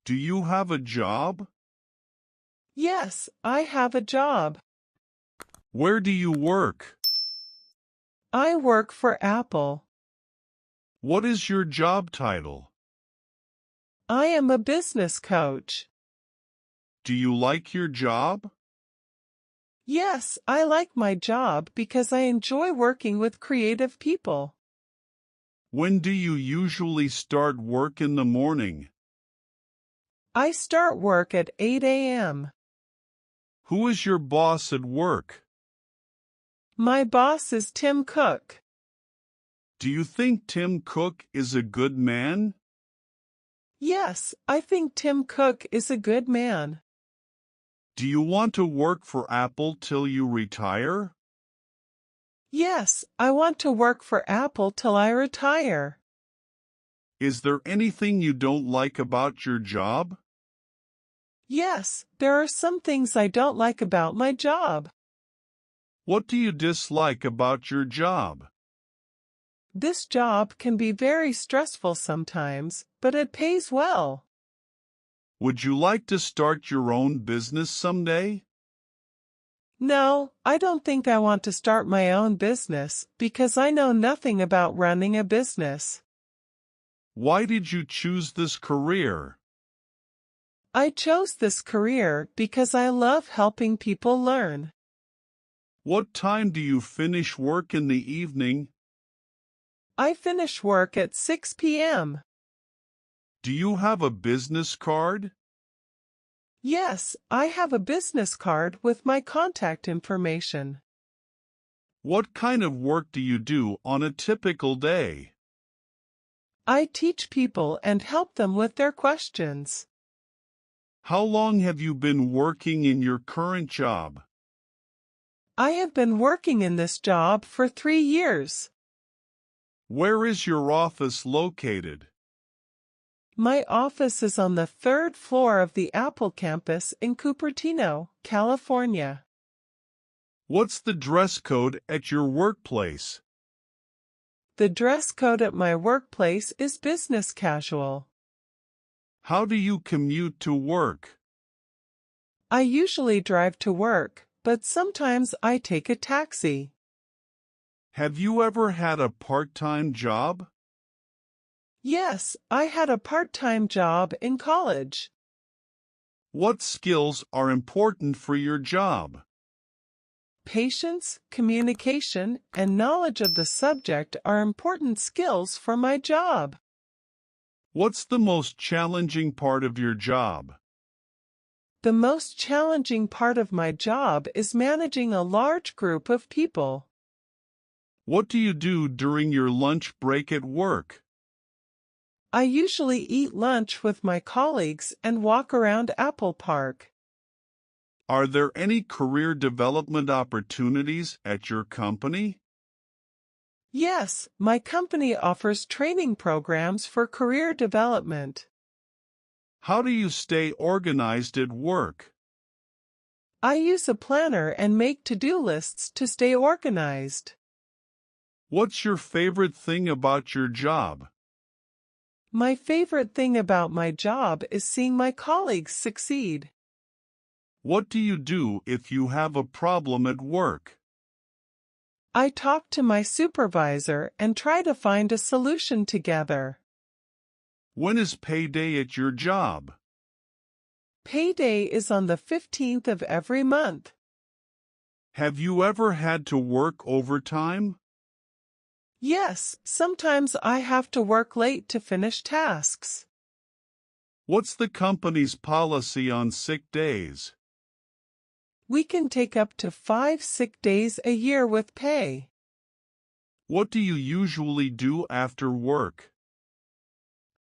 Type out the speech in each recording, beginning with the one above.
Do you have a job? Yes, I have a job. Where do you work? I work for Apple. What is your job title? I am a business coach. Do you like your job? Yes, I like my job because I enjoy working with creative people. When do you usually start work in the morning? I start work at 8 a.m. Who is your boss at work? My boss is Tim Cook. Do you think Tim Cook is a good man? Yes, I think Tim Cook is a good man. Do you want to work for Apple till you retire? Yes, I want to work for Apple till I retire. Is there anything you don't like about your job? Yes, there are some things I don't like about my job. What do you dislike about your job? This job can be very stressful sometimes, but it pays well. Would you like to start your own business someday? No, I don't think I want to start my own business because I know nothing about running a business. Why did you choose this career? I chose this career because I love helping people learn. What time do you finish work in the evening? I finish work at 6 p.m. Do you have a business card? Yes, I have a business card with my contact information. What kind of work do you do on a typical day? I teach people and help them with their questions. How long have you been working in your current job? I have been working in this job for 3 years. Where is your office located? My office is on the 3rd floor of the Apple campus in Cupertino, California. What's the dress code at your workplace? The dress code at my workplace is business casual. How do you commute to work? I usually drive to work, but sometimes I take a taxi. Have you ever had a part-time job? Yes, I had a part-time job in college. What skills are important for your job? Patience, communication, and knowledge of the subject are important skills for my job. What's the most challenging part of your job? The most challenging part of my job is managing a large group of people. What do you do during your lunch break at work? I usually eat lunch with my colleagues and walk around Apple Park. Are there any career development opportunities at your company? Yes, my company offers training programs for career development. How do you stay organized at work? I use a planner and make to-do lists to stay organized. What's your favorite thing about your job? My favorite thing about my job is seeing my colleagues succeed. What do you do if you have a problem at work? I talk to my supervisor and try to find a solution together. When is payday at your job? Payday is on the 15th of every month. Have you ever had to work overtime? Yes, sometimes I have to work late to finish tasks. What's the company's policy on sick days? We can take up to 5 sick days a year with pay. What do you usually do after work?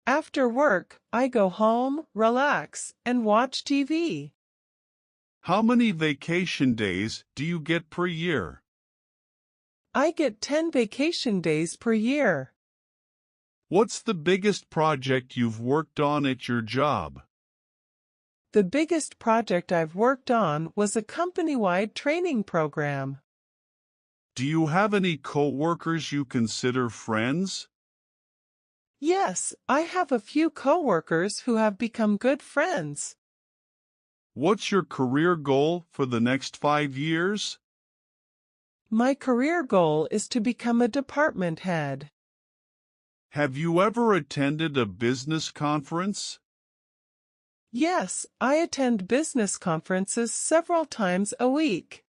After work, I go home, relax, and watch TV. How many vacation days do you get per year? I get 10 vacation days per year. What's the biggest project you've worked on at your job? The biggest project I've worked on was a company-wide training program. Do you have any coworkers you consider friends? Yes, I have a few coworkers who have become good friends. What's your career goal for the next 5 years? My career goal is to become a department head. Have you ever attended a business conference? Yes, I attend business conferences several times a week.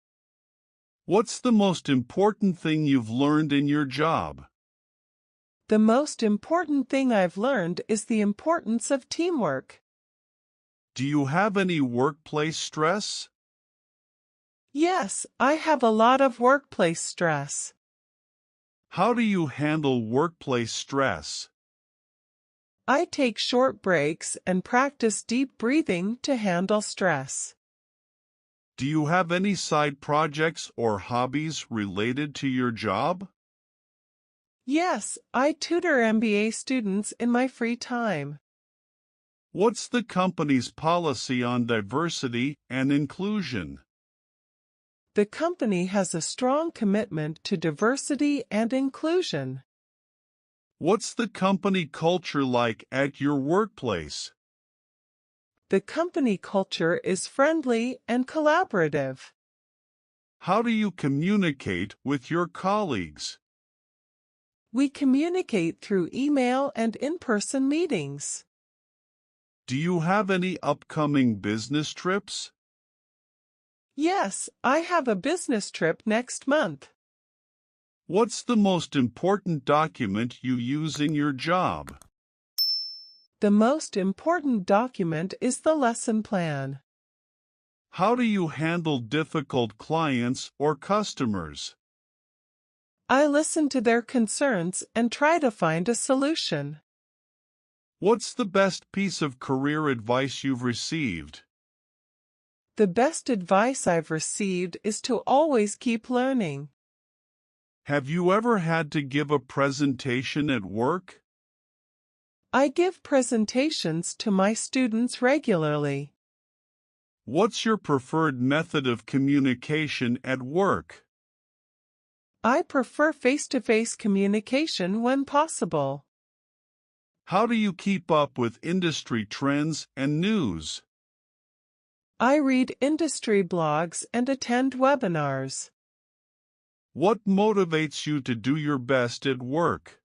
What's the most important thing you've learned in your job? The most important thing I've learned is the importance of teamwork. Do you have any workplace stress? Yes, I have a lot of workplace stress. How do you handle workplace stress? I take short breaks and practice deep breathing to handle stress. Do you have any side projects or hobbies related to your job? Yes, I tutor MBA students in my free time. What's the company's policy on diversity and inclusion? The company has a strong commitment to diversity and inclusion. What's the company culture like at your workplace? The company culture is friendly and collaborative. How do you communicate with your colleagues? We communicate through email and in-person meetings. Do you have any upcoming business trips? Yes, I have a business trip next month. What's the most important document you use in your job? The most important document is the lesson plan. How do you handle difficult clients or customers? I listen to their concerns and try to find a solution. What's the best piece of career advice you've received? The best advice I've received is to always keep learning. Have you ever had to give a presentation at work? I give presentations to my students regularly. What's your preferred method of communication at work? I prefer face-to-face communication when possible. How do you keep up with industry trends and news? I read industry blogs and attend webinars. What motivates you to do your best at work?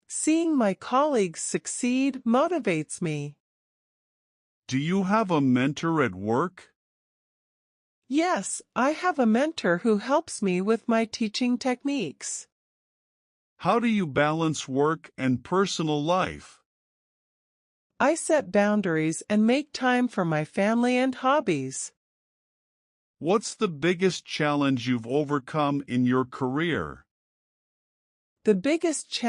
Seeing my colleagues succeed motivates me. Do you have a mentor at work? Yes, I have a mentor who helps me with my teaching techniques. How do you balance work and personal life? I set boundaries and make time for my family and hobbies. What's the biggest challenge you've overcome in your career? The biggest challenge